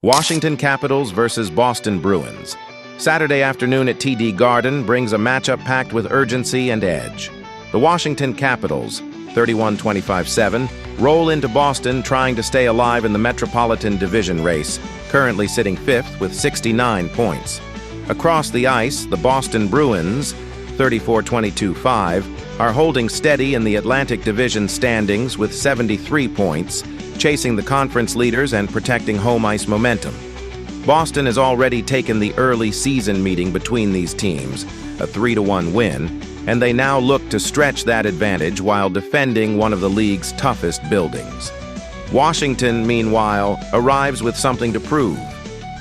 Washington Capitals versus Boston Bruins. Saturday afternoon at TD Garden brings a matchup packed with urgency and edge. The Washington Capitals, 31-25-7, roll into Boston trying to stay alive in the Metropolitan Division race, currently sitting fifth with 69 points. Across the ice, the Boston Bruins, 34-22-5, are holding steady in the Atlantic Division standings with 73 points, chasing the conference leaders and protecting home ice momentum. Boston has already taken the early season meeting between these teams, a 3-1 win, and they now look to stretch that advantage while defending one of the league's toughest buildings. Washington, meanwhile, arrives with something to prove,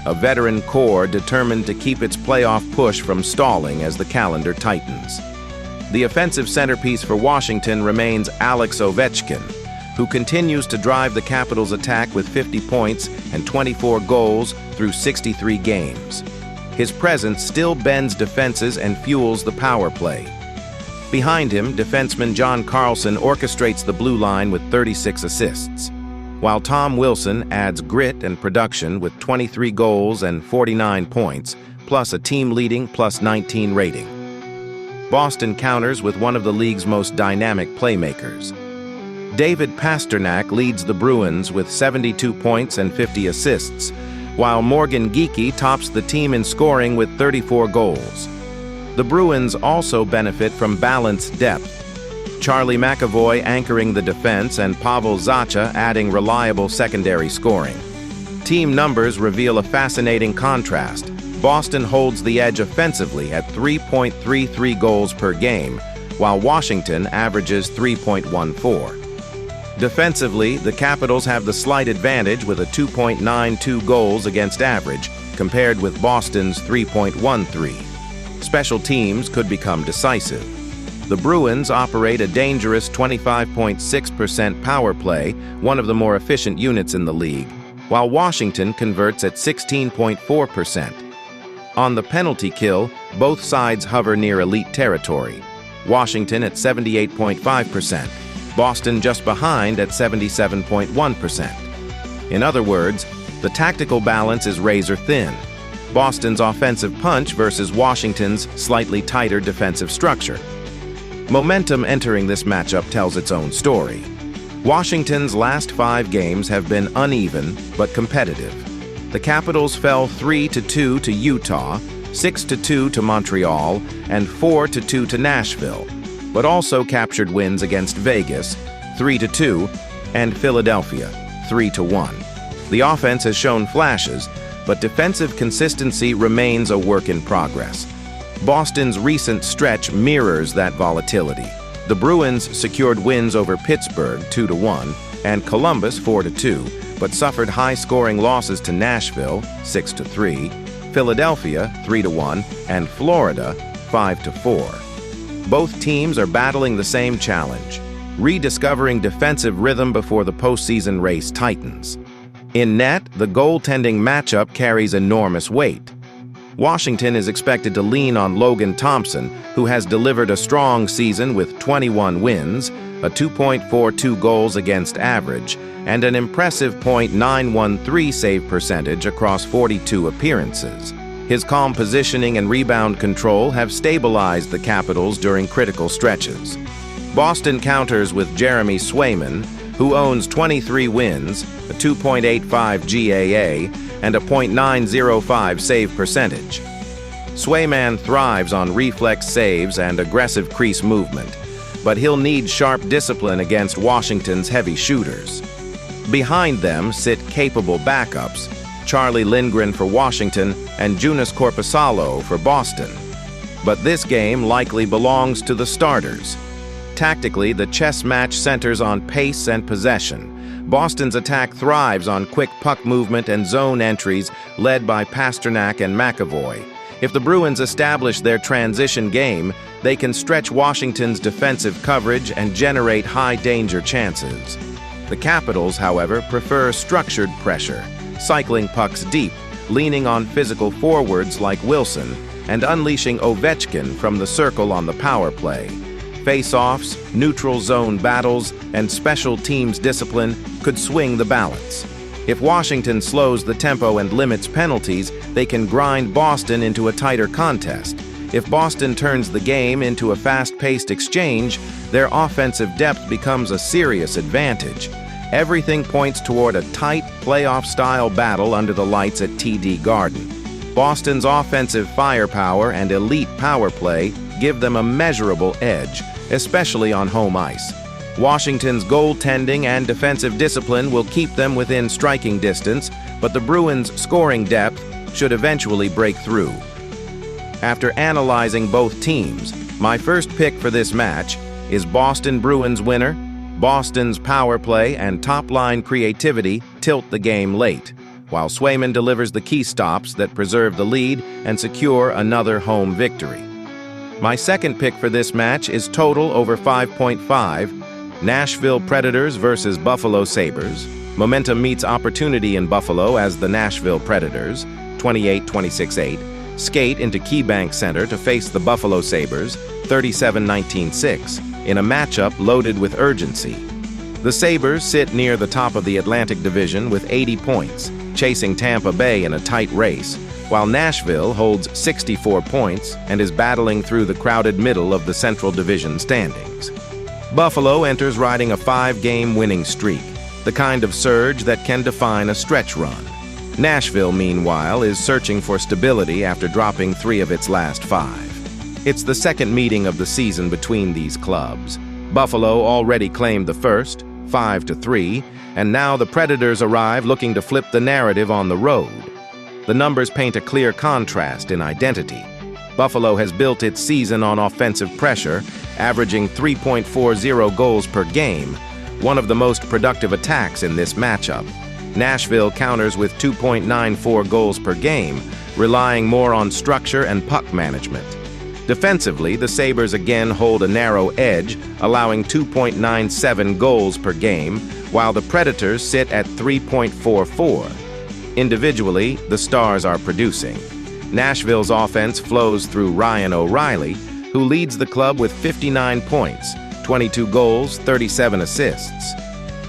a veteran core determined to keep its playoff push from stalling as the calendar tightens. The offensive centerpiece for Washington remains Alex Ovechkin, who continues to drive the Capitals' attack with 50 points and 24 goals through 63 games. His presence still bends defenses and fuels the power play. Behind him, defenseman John Carlson orchestrates the blue line with 36 assists, while Tom Wilson adds grit and production with 23 goals and 49 points, plus a team-leading +19 rating. Boston counters with one of the league's most dynamic playmakers. David Pastrnak leads the Bruins with 72 points and 50 assists, while Morgan Geekie tops the team in scoring with 34 goals. The Bruins also benefit from balanced depth, Charlie McAvoy anchoring the defense and Pavel Zacha adding reliable secondary scoring. Team numbers reveal a fascinating contrast. Boston holds the edge offensively at 3.33 goals per game, while Washington averages 3.14. Defensively, the Capitals have the slight advantage with a 2.92 goals against average, compared with Boston's 3.13. Special teams could become decisive. The Bruins operate a dangerous 25.6% power play, one of the more efficient units in the league, while Washington converts at 16.4%. On the penalty kill, both sides hover near elite territory. Washington at 78.5%. Boston just behind at 77.1%. In other words, the tactical balance is razor-thin. Boston's offensive punch versus Washington's slightly tighter defensive structure. Momentum entering this matchup tells its own story. Washington's last 5 games have been uneven but competitive. The Capitals fell 3-2 to Utah, 6-2 to Montreal, and 4-2 to Nashville, but also captured wins against Vegas, 3-2, and Philadelphia, 3-1. The offense has shown flashes, but defensive consistency remains a work in progress. Boston's recent stretch mirrors that volatility. The Bruins secured wins over Pittsburgh, 2-1, and Columbus, 4-2, but suffered high-scoring losses to Nashville, 6-3, Philadelphia, 3-1, and Florida, 5-4. Both teams are battling the same challenge, rediscovering defensive rhythm before the postseason race tightens. In net, the goaltending matchup carries enormous weight. Washington is expected to lean on Logan Thompson, who has delivered a strong season with 21 wins, a 2.42 goals against average, and an impressive .913 save percentage across 42 appearances. His calm positioning and rebound control have stabilized the Capitals during critical stretches. Boston counters with Jeremy Swayman, who owns 23 wins, a 2.85 GAA, and a .905 save percentage. Swayman thrives on reflex saves and aggressive crease movement, but he'll need sharp discipline against Washington's heavy shooters. Behind them sit capable backups, Charlie Lindgren for Washington and Joonas Korpisalo for Boston. But this game likely belongs to the starters. Tactically, the chess match centers on pace and possession. Boston's attack thrives on quick puck movement and zone entries led by Pastrnak and McAvoy. If the Bruins establish their transition game, they can stretch Washington's defensive coverage and generate high-danger chances. The Capitals, however, prefer structured pressure, cycling pucks deep, leaning on physical forwards like Wilson, and unleashing Ovechkin from the circle on the power play. Face-offs, neutral zone battles, and special teams discipline could swing the balance. If Washington slows the tempo and limits penalties, they can grind Boston into a tighter contest. If Boston turns the game into a fast-paced exchange, their offensive depth becomes a serious advantage. Everything points toward a tight, playoff-style battle under the lights at TD Garden. Boston's offensive firepower and elite power play give them a measurable edge, especially on home ice. Washington's goaltending and defensive discipline will keep them within striking distance, but the Bruins' scoring depth should eventually break through. After analyzing both teams, my first pick for this match is Boston Bruins winner. Boston's power play and top-line creativity tilt the game late, while Swayman delivers the key stops that preserve the lead and secure another home victory. My second pick for this match is total over 5.5, Nashville Predators versus Buffalo Sabres. Momentum meets opportunity in Buffalo as the Nashville Predators, 28-26-8, skate into KeyBank Center to face the Buffalo Sabres, 37-19-6, in a matchup loaded with urgency. The Sabres sit near the top of the Atlantic Division with 80 points, chasing Tampa Bay in a tight race, while Nashville holds 64 points and is battling through the crowded middle of the Central Division standings. Buffalo enters riding a 5-game winning streak, the kind of surge that can define a stretch run. Nashville, meanwhile, is searching for stability after dropping 3 of its last 5. It's the second meeting of the season between these clubs. Buffalo already claimed the first, 5-3, and now the Predators arrive looking to flip the narrative on the road. The numbers paint a clear contrast in identity. Buffalo has built its season on offensive pressure, averaging 3.40 goals per game, one of the most productive attacks in this matchup. Nashville counters with 2.94 goals per game, relying more on structure and puck management. Defensively, the Sabres again hold a narrow edge, allowing 2.97 goals per game, while the Predators sit at 3.44. Individually, the Stars are producing. Nashville's offense flows through Ryan O'Reilly, who leads the club with 59 points, 22 goals, 37 assists.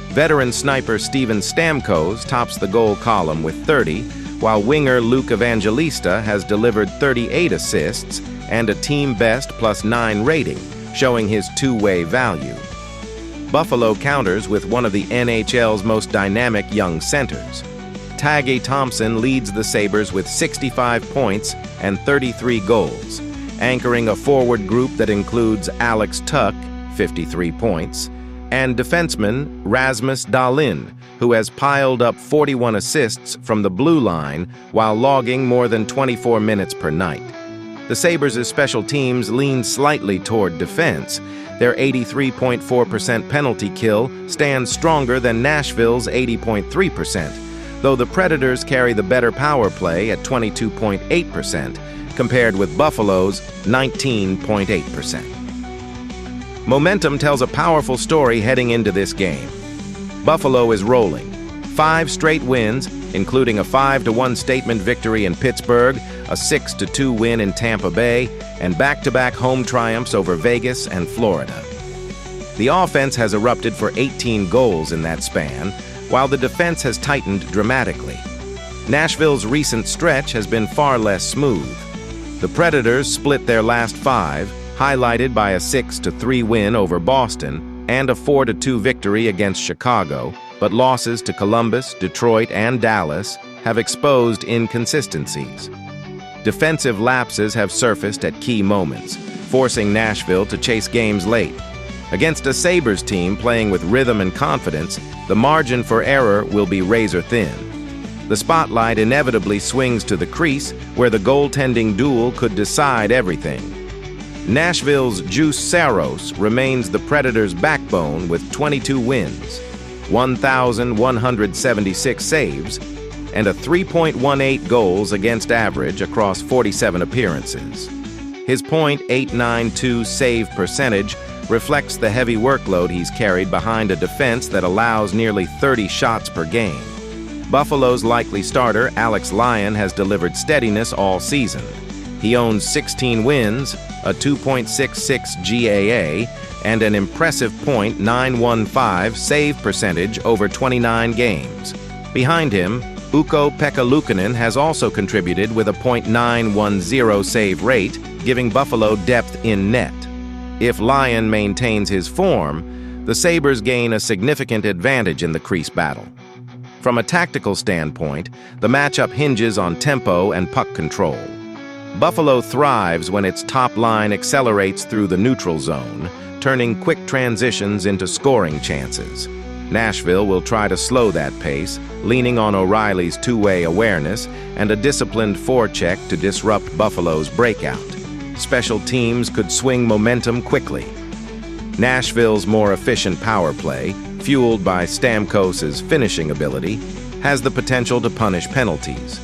Veteran sniper Steven Stamkos tops the goal column with 30, while winger Luke Evangelista has delivered 38 assists and a team-best +9 rating, showing his two-way value. Buffalo counters with one of the NHL's most dynamic young centers. Tage Thompson leads the Sabres with 65 points and 33 goals, anchoring a forward group that includes Alex Tuch, 53 points, and defenseman Rasmus Dahlin, who has piled up 41 assists from the blue line while logging more than 24 minutes per night. The Sabres' special teams lean slightly toward defense. Their 83.4% penalty kill stands stronger than Nashville's 80.3%, though the Predators carry the better power play at 22.8%, compared with Buffalo's 19.8%. Momentum tells a powerful story heading into this game. Buffalo is rolling. 5 straight wins, including a 5-1 statement victory in Pittsburgh, a 6-2 win in Tampa Bay, and back-to-back home triumphs over Vegas and Florida. The offense has erupted for 18 goals in that span, while the defense has tightened dramatically. Nashville's recent stretch has been far less smooth. The Predators split their last 5, highlighted by a 6-3 win over Boston and a 4-2 victory against Chicago, but losses to Columbus, Detroit, and Dallas have exposed inconsistencies. Defensive lapses have surfaced at key moments, forcing Nashville to chase games late. Against a Sabres team playing with rhythm and confidence, the margin for error will be razor-thin. The spotlight inevitably swings to the crease, where the goaltending duel could decide everything. Nashville's Juuse Saros remains the Predators' backbone with 22 wins, 1,176 saves, and a 3.18 goals against average across 47 appearances. His .892 save percentage reflects the heavy workload he's carried behind a defense that allows nearly 30 shots per game. Buffalo's likely starter, Alex Lyon, has delivered steadiness all season. He owns 16 wins, a 2.66 GAA, and an impressive .915 save percentage over 29 games. Behind him, Ukko-Pekka Luukkonen has also contributed with a .910 save rate, giving Buffalo depth in net. If Lyon maintains his form, the Sabres gain a significant advantage in the crease battle. From a tactical standpoint, the matchup hinges on tempo and puck control. Buffalo thrives when its top line accelerates through the neutral zone, turning quick transitions into scoring chances. Nashville will try to slow that pace, leaning on O'Reilly's two-way awareness and a disciplined forecheck to disrupt Buffalo's breakout. Special teams could swing momentum quickly. Nashville's more efficient power play, fueled by Stamkos's finishing ability, has the potential to punish penalties.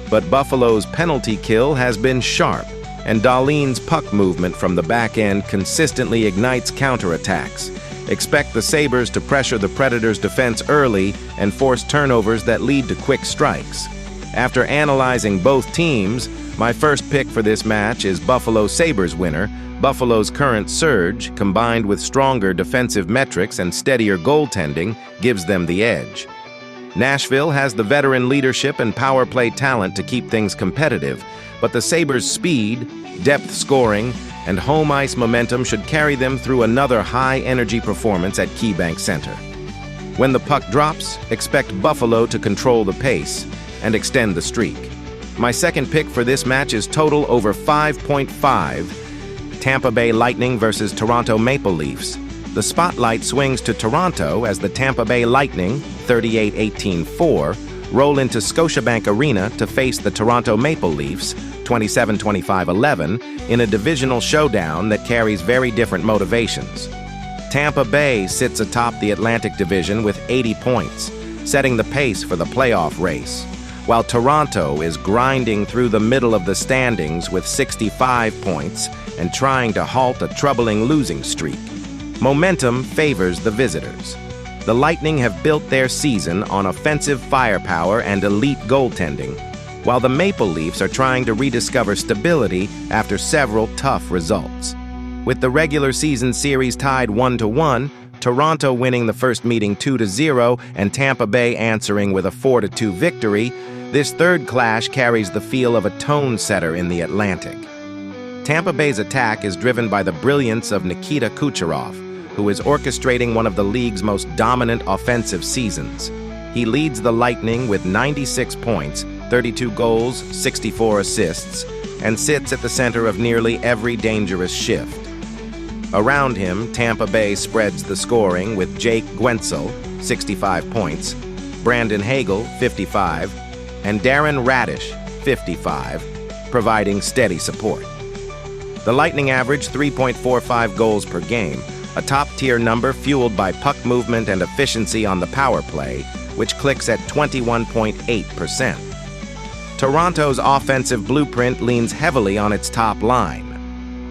But Buffalo's penalty kill has been sharp, and Dahlin's puck movement from the back end consistently ignites counterattacks. Expect the Sabres to pressure the Predators' defense early and force turnovers that lead to quick strikes. After analyzing both teams, my first pick for this match is Buffalo Sabres winner. Buffalo's current surge, combined with stronger defensive metrics and steadier goaltending, gives them the edge. Nashville has the veteran leadership and power play talent to keep things competitive, but the Sabres' speed, depth scoring, and home ice momentum should carry them through another high-energy performance at KeyBank Center. When the puck drops, expect Buffalo to control the pace and extend the streak. My second pick for this match is total over 5.5, Tampa Bay Lightning versus Toronto Maple Leafs. The spotlight swings to Toronto as the Tampa Bay Lightning, 38-18-4, roll into Scotiabank Arena to face the Toronto Maple Leafs, 27-25-11, in a divisional showdown that carries very different motivations. Tampa Bay sits atop the Atlantic Division with 80 points, setting the pace for the playoff race, while Toronto is grinding through the middle of the standings with 65 points and trying to halt a troubling losing streak. Momentum favors the visitors. The Lightning have built their season on offensive firepower and elite goaltending, while the Maple Leafs are trying to rediscover stability after several tough results. With the regular season series tied 1-1, Toronto winning the first meeting 2-0, and Tampa Bay answering with a 4-2 victory, this third clash carries the feel of a tone-setter in the Atlantic. Tampa Bay's attack is driven by the brilliance of Nikita Kucherov, who is orchestrating one of the league's most dominant offensive seasons. He leads the Lightning with 96 points, 32 goals, 64 assists, and sits at the center of nearly every dangerous shift. Around him, Tampa Bay spreads the scoring with Jake Guentzel, 65 points, Brandon Hagel, 55, and Darren Radish, 55, providing steady support. The Lightning average 3.45 goals per game, a top-tier number fueled by puck movement and efficiency on the power play, which clicks at 21.8%. Toronto's offensive blueprint leans heavily on its top line.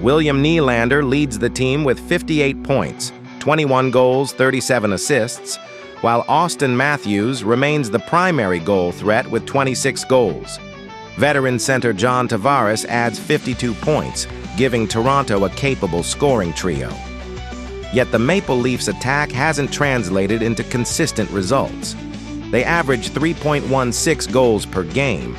William Nylander leads the team with 58 points, 21 goals, 37 assists, while Austin Matthews remains the primary goal threat with 26 goals. Veteran center John Tavares adds 52 points, giving Toronto a capable scoring trio. Yet the Maple Leafs' attack hasn't translated into consistent results. They average 3.16 goals per game,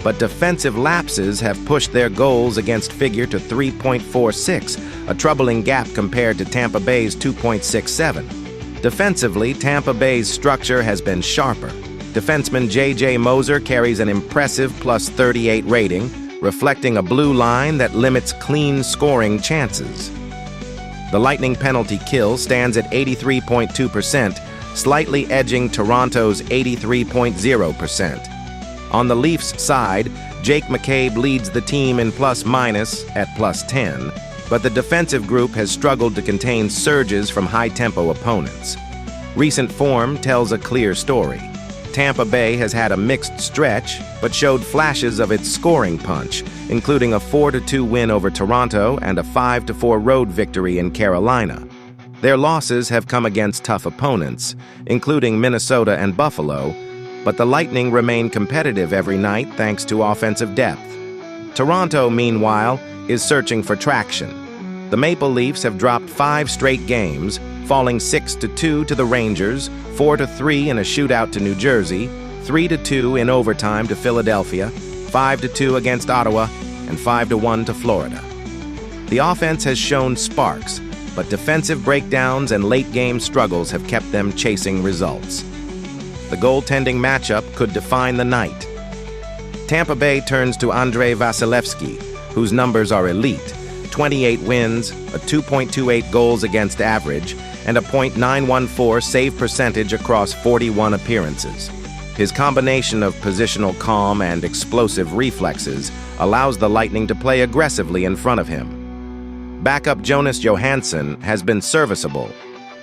but defensive lapses have pushed their goals against figure to 3.46, a troubling gap compared to Tampa Bay's 2.67. Defensively, Tampa Bay's structure has been sharper. Defenseman J.J. Moser carries an impressive +38 rating, reflecting a blue line that limits clean scoring chances. The Lightning penalty kill stands at 83.2%, slightly edging Toronto's 83.0%. On the Leafs' side, Jake McCabe leads the team in plus-minus at +10, but the defensive group has struggled to contain surges from high-tempo opponents. Recent form tells a clear story. Tampa Bay has had a mixed stretch, but showed flashes of its scoring punch, including a 4-2 win over Toronto and a 5-4 road victory in Carolina. Their losses have come against tough opponents, including Minnesota and Buffalo, but the Lightning remain competitive every night thanks to offensive depth. Toronto, meanwhile, is searching for traction. The Maple Leafs have dropped 5 straight games, falling 6-2 to the Rangers, 4-3 in a shootout to New Jersey, 3-2 in overtime to Philadelphia, 5-2 against Ottawa, and 5-1 to Florida. The offense has shown sparks, but defensive breakdowns and late-game struggles have kept them chasing results. The goaltending matchup could define the night. Tampa Bay turns to Andrei Vasilevsky, whose numbers are elite: 28 wins, a 2.28 goals against average, and a .914 save percentage across 41 appearances. His combination of positional calm and explosive reflexes allows the Lightning to play aggressively in front of him. Backup Jonas Johansson has been serviceable,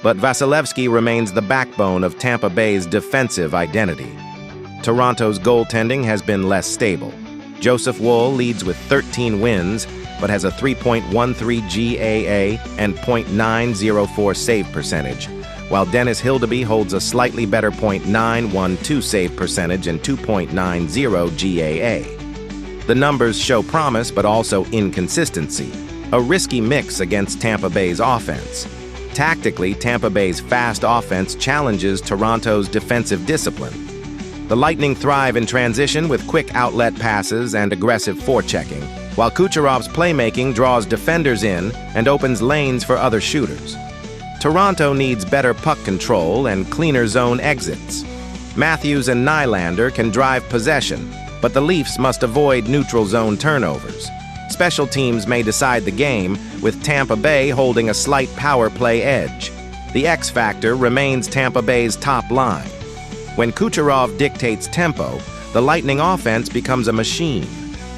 but Vasilevsky remains the backbone of Tampa Bay's defensive identity. Toronto's goaltending has been less stable. Joseph Woll leads with 13 wins, but has a 3.13 GAA and .904 save percentage, while Dennis Hildeby holds a slightly better .912 save percentage and 2.90 GAA. The numbers show promise but also inconsistency, a risky mix against Tampa Bay's offense. Tactically, Tampa Bay's fast offense challenges Toronto's defensive discipline. The Lightning thrive in transition with quick outlet passes and aggressive forechecking, while Kucherov's playmaking draws defenders in and opens lanes for other shooters. Toronto needs better puck control and cleaner zone exits. Matthews and Nylander can drive possession, but the Leafs must avoid neutral zone turnovers. Special teams may decide the game, with Tampa Bay holding a slight power play edge. The X factor remains Tampa Bay's top line. When Kucherov dictates tempo, the Lightning offense becomes a machine,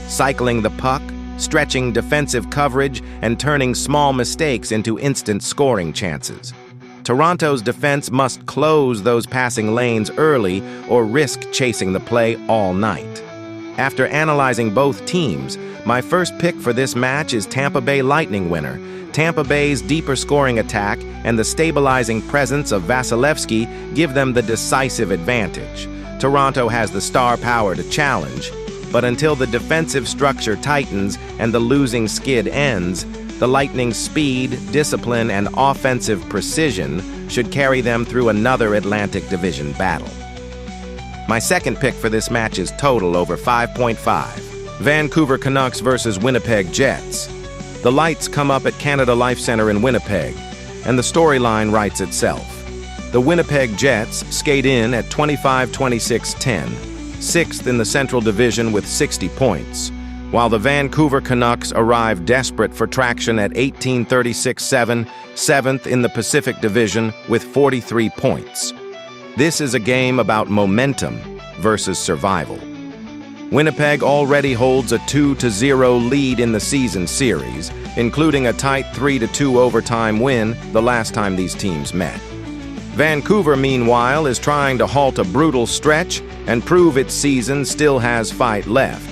cycling the puck, stretching defensive coverage, and turning small mistakes into instant scoring chances. Toronto's defense must close those passing lanes early or risk chasing the play all night. After analyzing both teams, my first pick for this match is Tampa Bay Lightning winner. Tampa Bay's deeper scoring attack and the stabilizing presence of Vasilevsky give them the decisive advantage. Toronto has the star power to challenge, but until the defensive structure tightens and the losing skid ends, the Lightning's speed, discipline, and offensive precision should carry them through another Atlantic Division battle. My second pick for this match is total over 5.5. Vancouver Canucks versus Winnipeg Jets. The lights come up at Canada Life Center in Winnipeg, and the storyline writes itself. The Winnipeg Jets skate in at 25-26-10, sixth in the Central Division with 60 points, while the Vancouver Canucks arrive desperate for traction at 18-36-7, seventh in the Pacific Division with 43 points. This is a game about momentum versus survival. Winnipeg already holds a 2-0 lead in the season series, including a tight 3-2 overtime win the last time these teams met. Vancouver, meanwhile, is trying to halt a brutal stretch and prove its season still has fight left.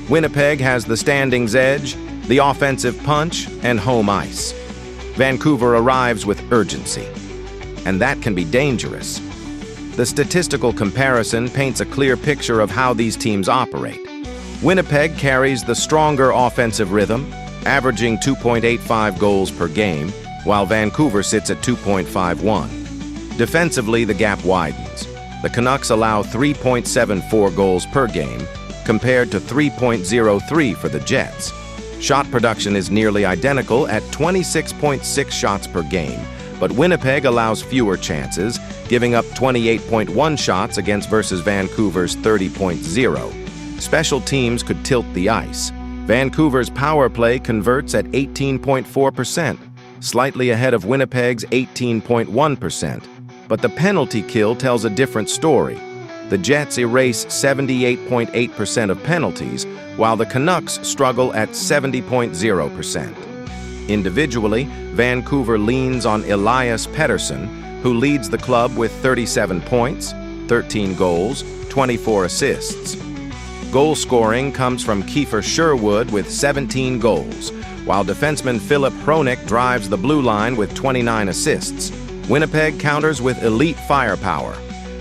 Winnipeg has the standings edge, the offensive punch, and home ice. Vancouver arrives with urgency, and that can be dangerous. The statistical comparison paints a clear picture of how these teams operate. Winnipeg carries the stronger offensive rhythm, averaging 2.85 goals per game, while Vancouver sits at 2.51. Defensively, the gap widens. The Canucks allow 3.74 goals per game, compared to 3.03 for the Jets. Shot production is nearly identical at 26.6 shots per game, but Winnipeg allows fewer chances, giving up 28.1 shots versus Vancouver's 30.0. Special teams could tilt the ice. Vancouver's power play converts at 18.4%, slightly ahead of Winnipeg's 18.1%. But the penalty kill tells a different story. The Jets erase 78.8% of penalties, while the Canucks struggle at 70.0%. Individually, Vancouver leans on Elias Pettersson, who leads the club with 37 points, 13 goals, 24 assists. Goal scoring comes from Kiefer Sherwood with 17 goals, while defenseman Philip Hronek drives the blue line with 29 assists. Winnipeg counters with elite firepower.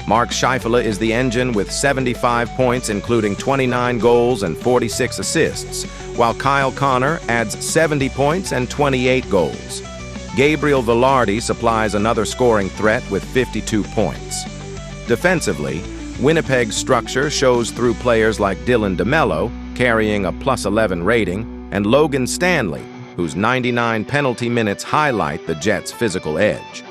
Mark Scheifele is the engine with 75 points, including 29 goals and 46 assists, while Kyle Connor adds 70 points and 28 goals. Gabriel Velarde supplies another scoring threat with 52 points. Defensively, Winnipeg's structure shows through players like Dylan DeMello, carrying a +11 rating, and Logan Stanley, whose 99 penalty minutes highlight the Jets' physical edge.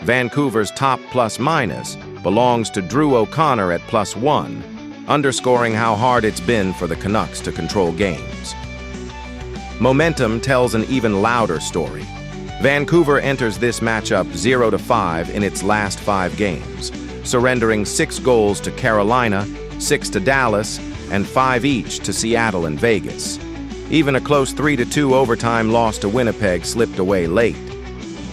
Vancouver's top plus-minus belongs to Drew O'Connor at +1, underscoring how hard it's been for the Canucks to control games. Momentum tells an even louder story. Vancouver enters this matchup 0-5 in its last 5 games, surrendering 6 goals to Carolina, 6 to Dallas, and 5 each to Seattle and Vegas. Even a close 3-2 overtime loss to Winnipeg slipped away late.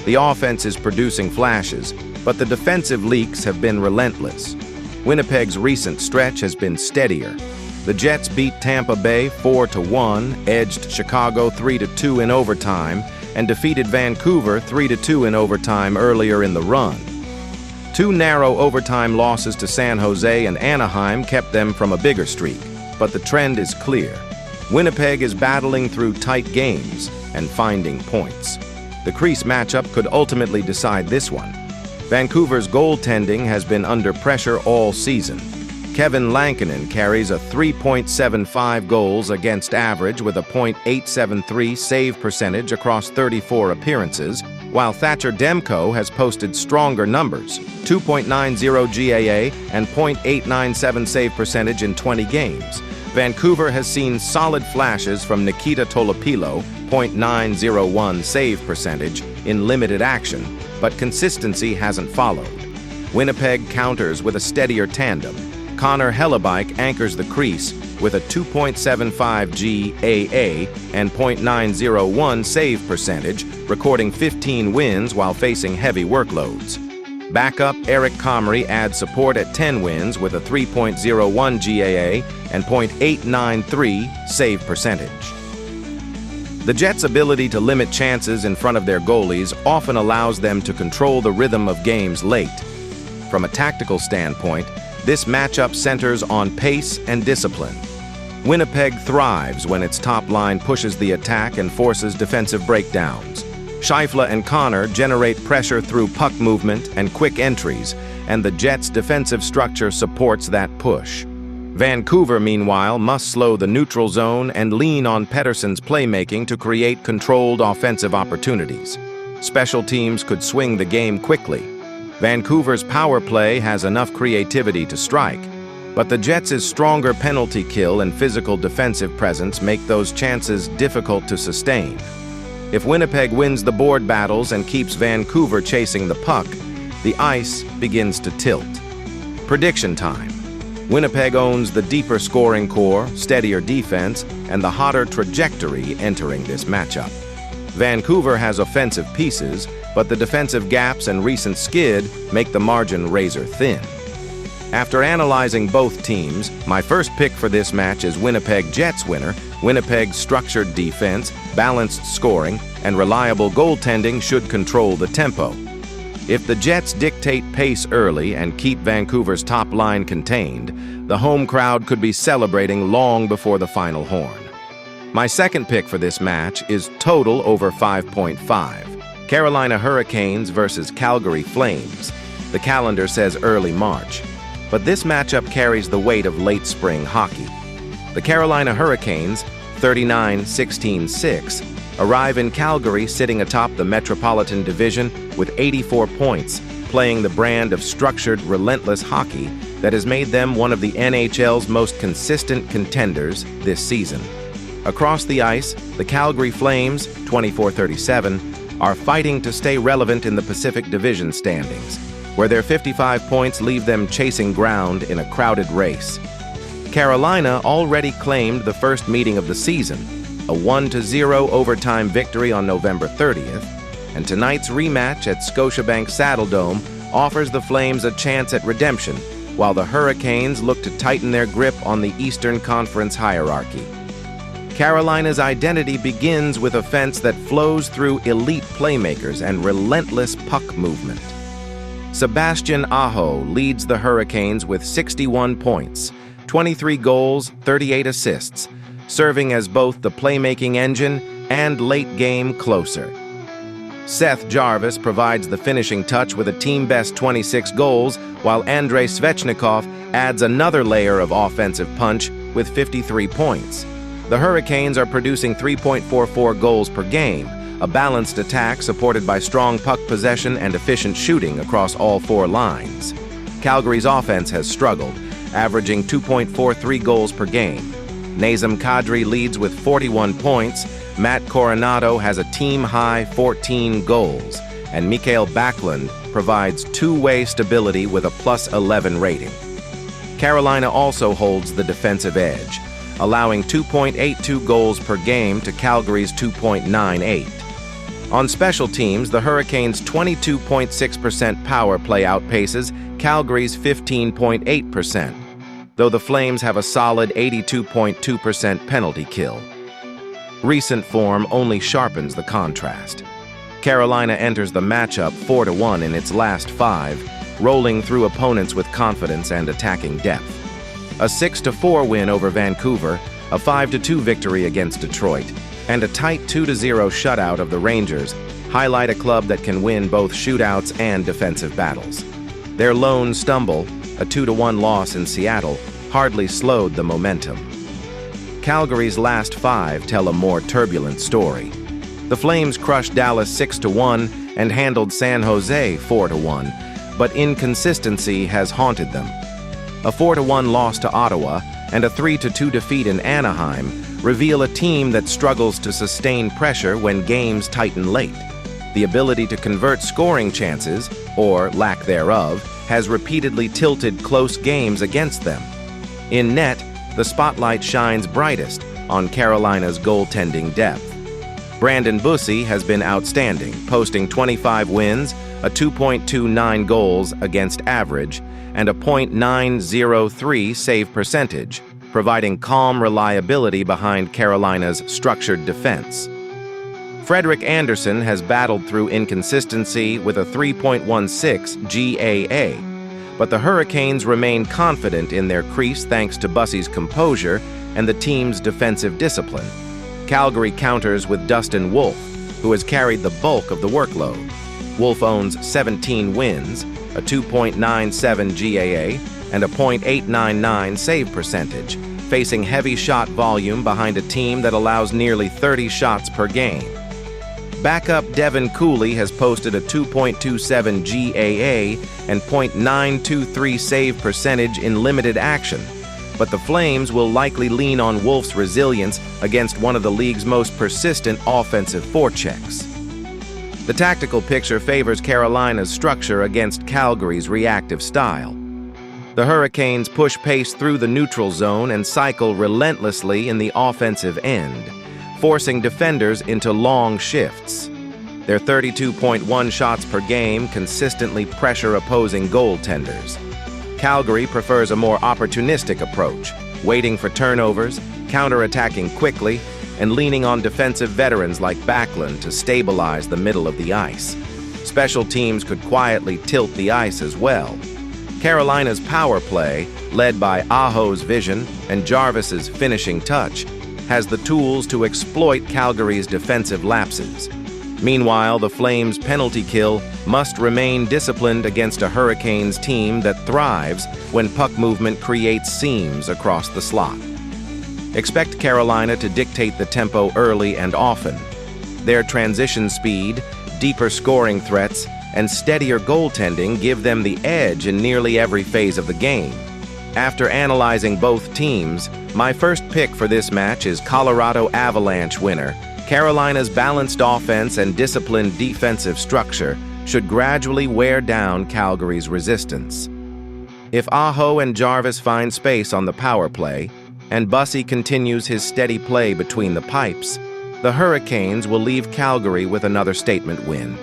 The offense is producing flashes, but the defensive leaks have been relentless. Winnipeg's recent stretch has been steadier. The Jets beat Tampa Bay 4-1, edged Chicago 3-2 in overtime, and defeated Vancouver 3-2 in overtime earlier in the run. 2 narrow overtime losses to San Jose and Anaheim kept them from a bigger streak, but the trend is clear. Winnipeg is battling through tight games and finding points. The crease matchup could ultimately decide this one. Vancouver's goaltending has been under pressure all season. Kevin Lankinen carries a 3.75 goals against average with a .873 save percentage across 34 appearances, while Thatcher Demko has posted stronger numbers, 2.90 GAA and .897 save percentage in 20 games. Vancouver has seen solid flashes from Nikita Tolopilo, .901 save percentage, in limited action, but consistency hasn't followed. Winnipeg counters with a steadier tandem. Connor Hellebuyck anchors the crease with a 2.75 GAA and .901 save percentage, recording 15 wins while facing heavy workloads. Backup Eric Comrie adds support at 10 wins with a 3.01 GAA and .893 save percentage. The Jets' ability to limit chances in front of their goalies often allows them to control the rhythm of games late. From a tactical standpoint, this matchup centers on pace and discipline. Winnipeg thrives when its top line pushes the attack and forces defensive breakdowns. Scheifele and Connor generate pressure through puck movement and quick entries, and the Jets' defensive structure supports that push. Vancouver, meanwhile, must slow the neutral zone and lean on Pettersson's playmaking to create controlled offensive opportunities. Special teams could swing the game quickly. Vancouver's power play has enough creativity to strike, but the Jets' stronger penalty kill and physical defensive presence make those chances difficult to sustain. If Winnipeg wins the board battles and keeps Vancouver chasing the puck, the ice begins to tilt. Prediction time. Winnipeg owns the deeper scoring core, steadier defense, and the hotter trajectory entering this matchup. Vancouver has offensive pieces, but the defensive gaps and recent skid make the margin razor thin. After analyzing both teams, my first pick for this match is Winnipeg Jets winner. Winnipeg's structured defense, balanced scoring, and reliable goaltending should control the tempo. If the Jets dictate pace early and keep Vancouver's top line contained, the home crowd could be celebrating long before the final horn. My second pick for this match is total over 5.5. Carolina Hurricanes versus Calgary Flames. The calendar says early March, but this matchup carries the weight of late spring hockey. The Carolina Hurricanes, 39-16-6, arrive in Calgary sitting atop the Metropolitan Division with 84 points, playing the brand of structured, relentless hockey that has made them one of the NHL's most consistent contenders this season. Across the ice, the Calgary Flames, 24-37, are fighting to stay relevant in the Pacific Division standings, where their 55 points leave them chasing ground in a crowded race. Carolina already claimed the first meeting of the season, a 1-0 overtime victory on November 30th, and tonight's rematch at Scotiabank Saddledome offers the Flames a chance at redemption, while the Hurricanes look to tighten their grip on the Eastern Conference hierarchy. Carolina's identity begins with offense that flows through elite playmakers and relentless puck movement. Sebastian Aho leads the Hurricanes with 61 points, 23 goals, 38 assists, serving as both the playmaking engine and late-game closer. Seth Jarvis provides the finishing touch with a team-best 26 goals, while Andrei Svechnikov adds another layer of offensive punch with 53 points. The Hurricanes are producing 3.44 goals per game, a balanced attack supported by strong puck possession and efficient shooting across all four lines. Calgary's offense has struggled, averaging 2.43 goals per game. Nazem Kadri leads with 41 points, Matt Coronado has a team-high 14 goals, and Mikael Backlund provides two-way stability with a +11 rating. Carolina also holds the defensive edge, allowing 2.82 goals per game to Calgary's 2.98. On special teams, the Hurricanes' 22.6% power play outpaces Calgary's 15.8%, though the Flames have a solid 82.2% penalty kill. Recent form only sharpens the contrast. Carolina enters the matchup 4-1 in its last 5, rolling through opponents with confidence and attacking depth. A 6-4 win over Vancouver, a 5-2 victory against Detroit, and a tight 2-0 shutout of the Rangers highlight a club that can win both shootouts and defensive battles. Their lone stumble, a 2-1 loss in Seattle, hardly slowed the momentum. Calgary's last 5 tell a more turbulent story. The Flames crushed Dallas 6-1 and handled San Jose 4-1, but inconsistency has haunted them. A 4-1 loss to Ottawa and a 3-2 defeat in Anaheim reveal a team that struggles to sustain pressure when games tighten late. The ability to convert scoring chances, or lack thereof, has repeatedly tilted close games against them. In net, the spotlight shines brightest on Carolina's goaltending depth. Brandon Bussi has been outstanding, posting 25 wins, a 2.29 goals against average, and a .903 save percentage, providing calm reliability behind Carolina's structured defense. Frederik Andersen has battled through inconsistency with a 3.16 GAA, but the Hurricanes remain confident in their crease thanks to Bussi's composure and the team's defensive discipline. Calgary counters with Dustin Wolf, who has carried the bulk of the workload. Wolf owns 17 wins, a 2.97 GAA, and a .899 save percentage, facing heavy shot volume behind a team that allows nearly 30 shots per game. Backup Devin Cooley has posted a 2.27 GAA and .923 save percentage in limited action, but the Flames will likely lean on Wolf's resilience against one of the league's most persistent offensive forechecks. The tactical picture favors Carolina's structure against Calgary's reactive style. The Hurricanes push pace through the neutral zone and cycle relentlessly in the offensive end, forcing defenders into long shifts. Their 32.1 shots per game consistently pressure opposing goaltenders. Calgary prefers a more opportunistic approach, waiting for turnovers, counterattacking quickly, and leaning on defensive veterans like Backlund to stabilize the middle of the ice. Special teams could quietly tilt the ice as well. Carolina's power play, led by Aho's vision and Jarvis's finishing touch, has the tools to exploit Calgary's defensive lapses. Meanwhile, the Flames' penalty kill must remain disciplined against a Hurricanes team that thrives when puck movement creates seams across the slot. Expect Carolina to dictate the tempo early and often. Their transition speed, deeper scoring threats, and steadier goaltending give them the edge in nearly every phase of the game. After analyzing both teams, my first pick for this match is Colorado Avalanche winner. Carolina's balanced offense and disciplined defensive structure should gradually wear down Calgary's resistance. If Aho and Jarvis find space on the power play, and Bussi continues his steady play between the pipes, the Hurricanes will leave Calgary with another statement win,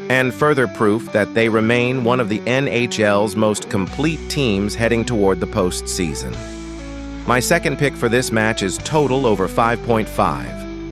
and further proof that they remain one of the NHL's most complete teams heading toward the postseason. My second pick for this match is total over 5.5.